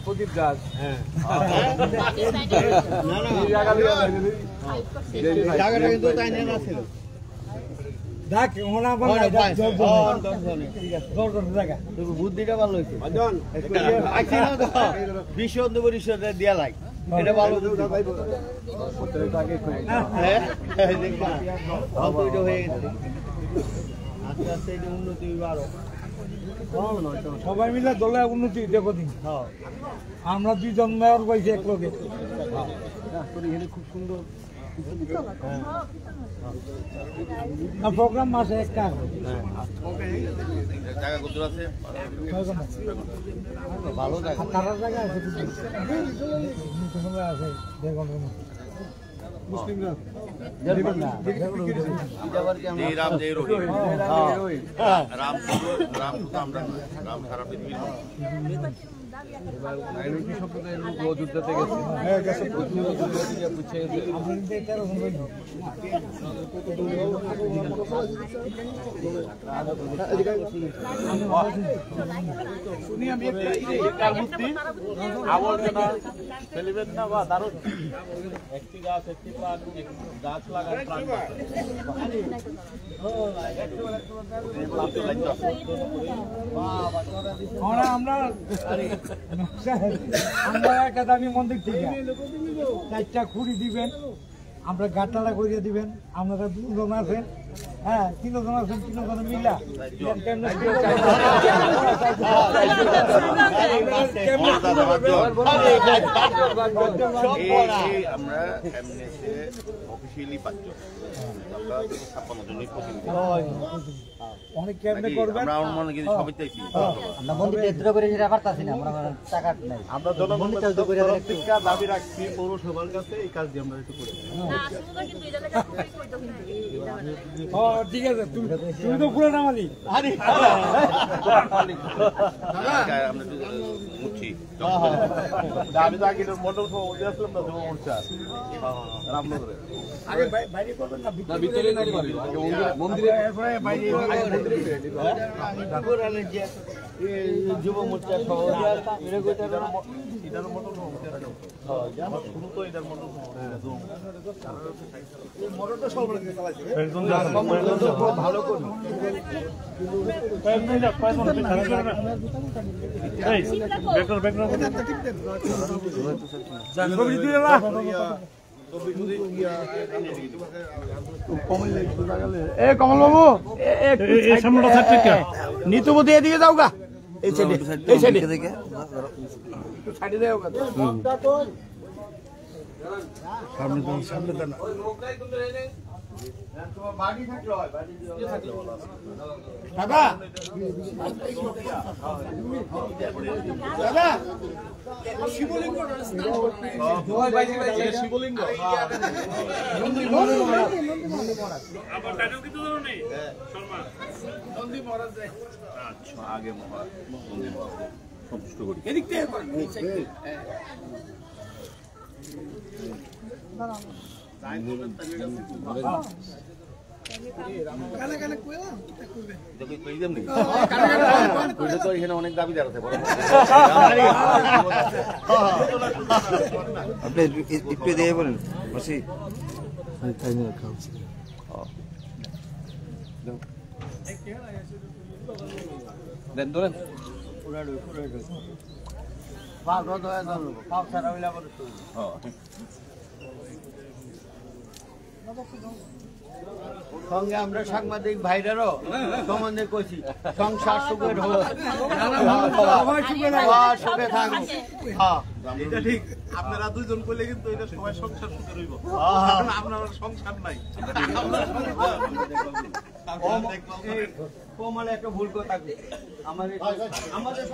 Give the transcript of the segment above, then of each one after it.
প্রদীপ গাছ জায়গাটা কিন্তু তাই নেওয়া ছিল বুদ্ধিটা ভালো হয়েছে বিশ্ব পরিষদে দেওয়া লাগে এটা ভালো হয়ে গেছে আস্তে আস্তে এটা উন্নতি আরো সবাই মিলে দলে উন্নতি দেখো দিন আমরা দুইজন মেয়র পাইছি এক লোকে খুব সুন্দর প্রোগ্রাম মাসে একটা ভালো তারা জায়গা আছে মুসলিমরা সম্প্রদায়ের লোক অযোধ্যাতে গেছে আবর্জনা ফেলবেন না বা দারুণ একটি গাছ একটি প্রাণ গাছ লাগান প্রাণ আমরা একটা দামি মন্দির থেকে 4টা খুঁড়ি দিবেন, আমরা গাছটালা করিয়ে দিবেন। আপনারা 2 জন আছেন, হ্যাঁ 3 জন আছেন, 3 জন মিলা আমরা অফিসিয়ালি 5 জন, 56 জনের প্রতিনিধি অনেক কেমনে করবেন। আমরা মন্দির চিত্র করে যেটা পারতাছি না, আমরা টাকা নাই। আমরা জনগণের থেকে দাবি রাখছি পৌরসভার কাছে এই কাজ দিয়ে আমরা একটু করি। ঠিক আছে, তুমি তো পুরো নামালি। আমি তো আগে মন্ডল সভাপতি আসলাম না, মোর্চা রামনগরে আগে বাইরে করবেন না ভিতরে না মন্দিরে যুব মোর্চা ভালো করি কমল বাবু নিতুমতি এদিকে যাও গা, এই সাইডে সাইডে যাও গা, সামনে তো না দাদা দাদা শিবলিঙ্গ আগে সন্তুষ্ট করি এদিক থেকে অনেক দাবিদার আছে, আপনি একটু দিয়ে বলেন বসি দেন ধরেন সঙ্গে আমরা সাংবাদিক ভাইরারও সম্বন্ধে কইছি সংসার সুখের হোক, সুখে থাকুক। এটা ঠিক, আপনারা 2 জন করলে কিন্তু এটা সবাই সংসার সুখে রইব, আপনার সংসার নাই। কোমলে একটা ভুল কথা আমাদের সমাজের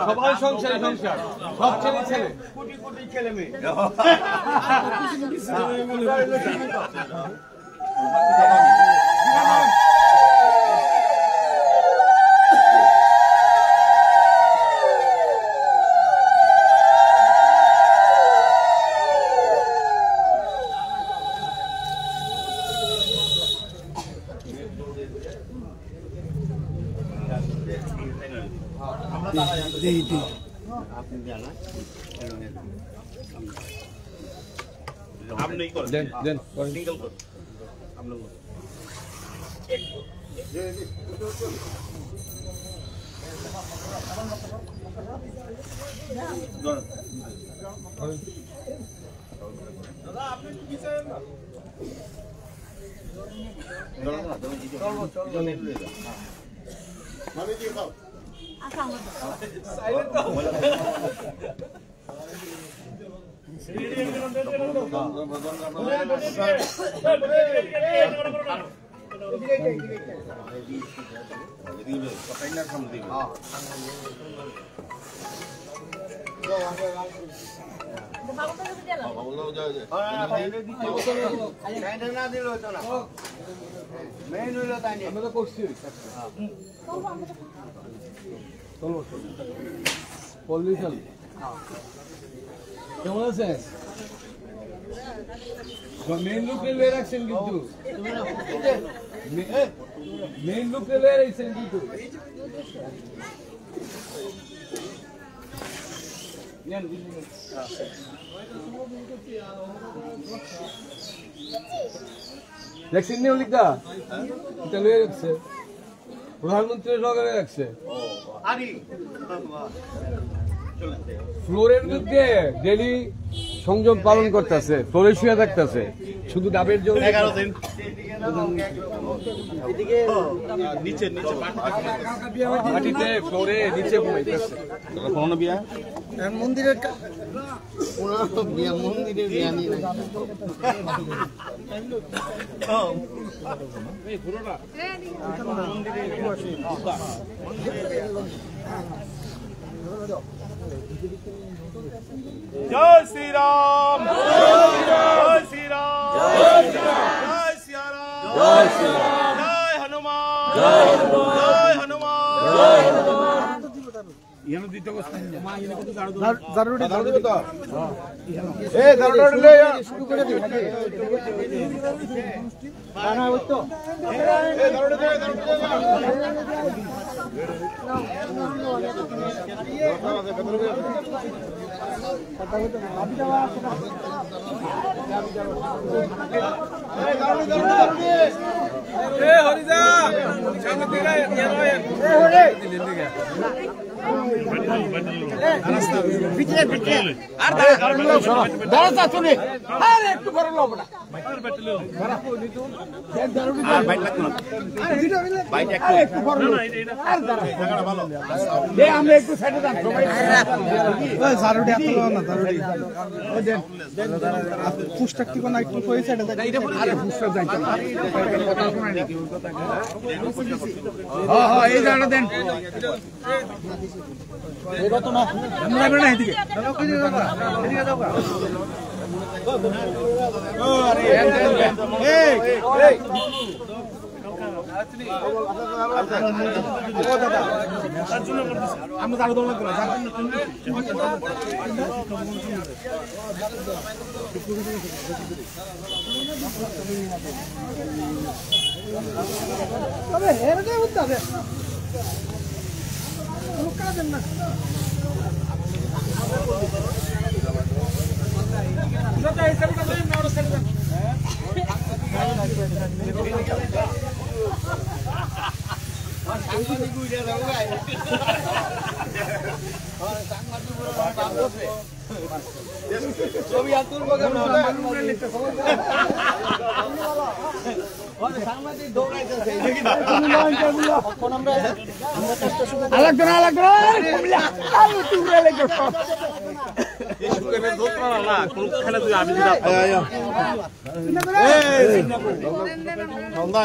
সবাই সংসারে সংসার, সব ছেলে ছেলে, কোটি কোটি ছেলে মেয়ে। আপনি করেন দেন সিঙ্গেল করেন আপনি কেমন আছেন? মেইন লুক রেলওয়ে রাখছেন কিন্তু মেইন লুক রেলওয়ে রাখছেন কিন্তু দেখছেন নি অলিকা এটা লয়ে রাখছে প্রধানমন্ত্রীর লগে রাখছে ফ্লোরের মধ্যে ডেলি সংযম পালন করতেছে, ফ্লোরে শুয়ে থাকতেছে, শুধু ডাবের জন্য 11 দিন নিচে মাটিতে ফ্লোরে নিচে ঘুমাইতেছে। কোন বিয়া মন্দিরের মন্দিরের বিয়া নিয়ে জয় শ্রীরাম জয় শ্রীরাম জয় সিয়ারাম জয় শ্রীরাম জয় হনুমান জয় হনুমান জয় হনুমান ইয়ানো দিতে বসছেন দারুড়ি তো এই দারুড়ি লে শুরু করে দিন না ওই তো এই দারুড়ি দে হরিদা সামনে দিকে পুস্তক কি কোন একটু কইছে এটা আরে পুস্তক যাইতে হ্যাঁ হ্যাঁ এই জায়গাটা দেন এই কত না আমরা বেড়া এদিকে এদিকে দাও আরে এই এই আমরা দাঁড়ো দৌড় করব তবে হেরে উঠতে হবে লোকরা দেন না দাদা এই সাইডটা দেন না ওর সাইডটা সাংবাদিক উইরা দাও গায় সাংবাদিক পুরো বাপ বসে ছবি আতুল বগে আমরা লিখতে সমস্যা ওরে সাংবাদিক দৌড়াইতেছে কোন আমরা আলাদা কুমিল্লা আলু তুলে লেগে সব এই সুগেনের দোতরা না কোন খেলা তুই আমি দিলাম এই সন্ধ্যা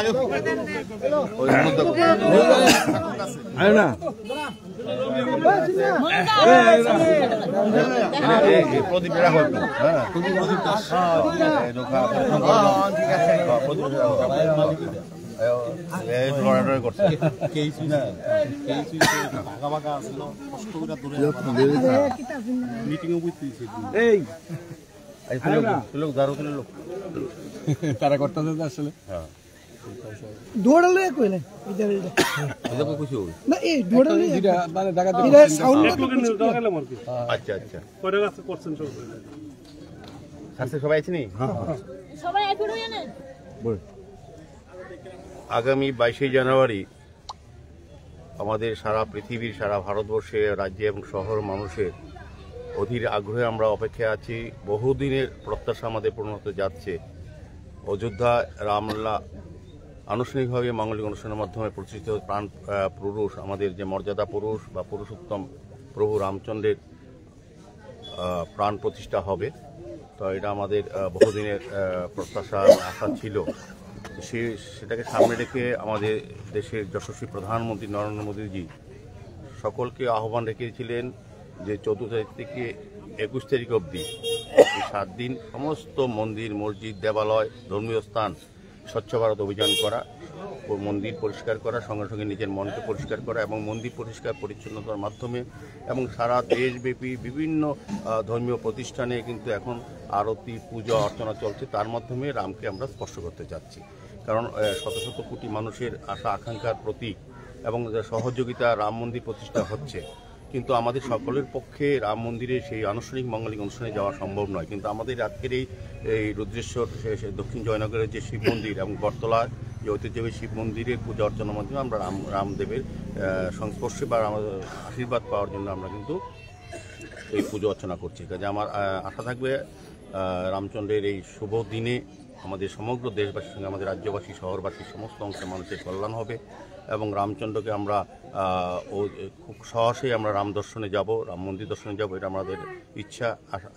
আয় না প্রদীপ রাখো হ্যাঁ প্রদীপ এই দোকা ঠিক আছে প্রদীপ রাখো এই ফ্লোরাডার করছে কেইসি না কেইসি ভাগা ভাগা ছিল কষ্ট করে দূরে মিটিং এ বুঝতেছি এই লোক দারু লোক তারা করতেছে আসলে হ্যাঁ দৌড়ালে কইলে এটা এটা কিছু না এই দৌড়ালে যেটা মানে ঢাকাতে এটা সাউন্ড আচ্ছা আচ্ছা কয়টা কাছে করছেন সব কাছে সবাই আছে নি সবাই এক হয়ে না আগামী 22শে জানুয়ারি আমাদের সারা পৃথিবীর সারা ভারতবর্ষে রাজ্যে এবং শহর মানুষের অধীর আগ্রহে আমরা অপেক্ষা আছি। বহুদিনের প্রত্যাশা আমাদের পূর্ণ হতে যাচ্ছে। অযোধ্যা রামলালা আনুষ্ঠানিকভাবে মাঙ্গলিক অনুষ্ঠানের মাধ্যমে প্রতিষ্ঠিত প্রাণ পুরুষ, আমাদের যে মর্যাদা পুরুষ বা পুরুষোত্তম প্রভু রামচন্দ্রের প্রাণ প্রতিষ্ঠা হবে। তো এটা আমাদের বহুদিনের প্রত্যাশা আশা ছিল। সেটাকে সামনে রেখে আমাদের দেশের যশস্বী প্রধানমন্ত্রী নরেন্দ্র মোদীজি সকলকে আহ্বান রেখেছিলেন যে 14 তারিখ থেকে 21 তারিখ অবধি এই 7 দিন সমস্ত মন্দির, মসজিদ, দেবালয়, ধর্মীয় স্থান স্বচ্ছ ভারত অভিযান করা, মন্দির পরিষ্কার করা, সঙ্গে সঙ্গে নিজের মনকে পরিষ্কার করা এবং মন্দির পরিষ্কার পরিচ্ছন্নতার মাধ্যমে এবং সারা দেশব্যাপী বিভিন্ন ধর্মীয় প্রতিষ্ঠানে কিন্তু এখন আরতি, পূজা অর্চনা চলছে। তার মাধ্যমে রামকে আমরা স্পর্শ করতে চাচ্ছি। কারণ শত শত কোটি মানুষের আশা আকাঙ্ক্ষার প্রতীক এবং সহযোগিতা রাম মন্দির প্রতিষ্ঠা হচ্ছে। কিন্তু আমাদের সকলের পক্ষে রাম মন্দিরে সেই আনুষ্ঠানিক মাঙ্গলিক অনুষ্ঠানে যাওয়া সম্ভব নয়। কিন্তু আমাদের আজকের এই রুদ্রেশ্বর দক্ষিণ জয়নগরের যে শিব মন্দির এবং বটতলার যে ঐতিহ্যবাহী শিব মন্দিরের পূজা অর্চনার মাধ্যমে আমরা রামদেবের সংস্পর্শে বা আশীর্বাদ পাওয়ার জন্য আমরা কিন্তু এই পুজো অর্চনা করছি। কাজে আমার আশা থাকবে রামচন্দ্রের এই শুভ দিনে আমাদের সমগ্র দেশবাসীর সঙ্গে আমাদের রাজ্যবাসী, শহরবাসী সমস্ত অংশের মানুষের কল্যাণ হবে এবং রামচন্দ্রকে আমরা খুব সহসেই আমরা রাম দর্শনে যাব, রাম মন্দির দর্শনে যাব। এটা আমাদের ইচ্ছা,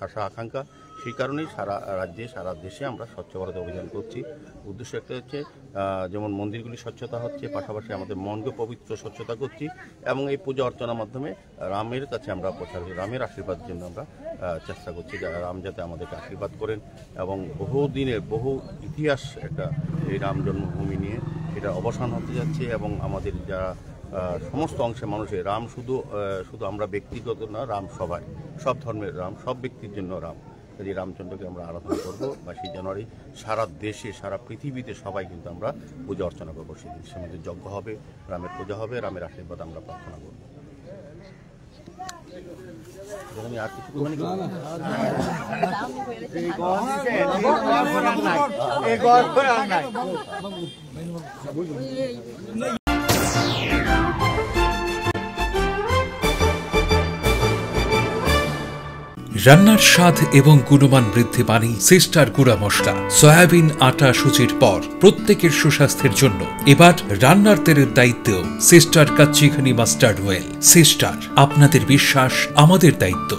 আশা, আকাঙ্ক্ষা। সেই কারণেই সারা রাজ্যে, সারা দেশে আমরা স্বচ্ছ ভারত অভিযান করছি। উদ্দেশ্য একটা হচ্ছে যেমন মন্দিরগুলি স্বচ্ছতা হচ্ছে, পাশাপাশি আমাদের মনকে পবিত্র স্বচ্ছতা করছি এবং এই পূজা অর্চনার মাধ্যমে রামের কাছে আমরা প্রচার করি, রামের আশীর্বাদের জন্য আমরা চেষ্টা করছি রাম যাতে আমাদেরকে আশীর্বাদ করেন। এবং বহু দিনের বহু ইতিহাস একটা এই রাম জন্মভূমি নিয়ে এটা অবসান হতে যাচ্ছে এবং আমাদের যারা সমস্ত অংশের মানুষের রাম শুধু আমরা ব্যক্তিগত না, রাম সবাই, সব ধর্মের রাম, সব ব্যক্তির জন্য রাম। কাজে রামচন্দ্রকে আমরা আরাধনা করবো 22 জানুয়ারি। সারা দেশে, সারা পৃথিবীতে সবাই কিন্তু আমরা পূজা অর্চনা করবো। সেদিন সে মধ্যে যজ্ঞ হবে, রামের পূজা হবে, রামের আশীর্বাদ আমরা প্রার্থনা করবো। আর কিছু রান্নার স্বাদ এবং গুণমান বৃদ্ধি পানি সিস্টার গুঁড়া মশলা, সয়াবিন আটা সুচির পর প্রত্যেকের সুস্বাস্থ্যের জন্য এবার রান্নার তেলের দায়িত্বেও sister kachi ghani mustard oil. Sister, আপনাদের বিশ্বাস আমাদের দায়িত্ব।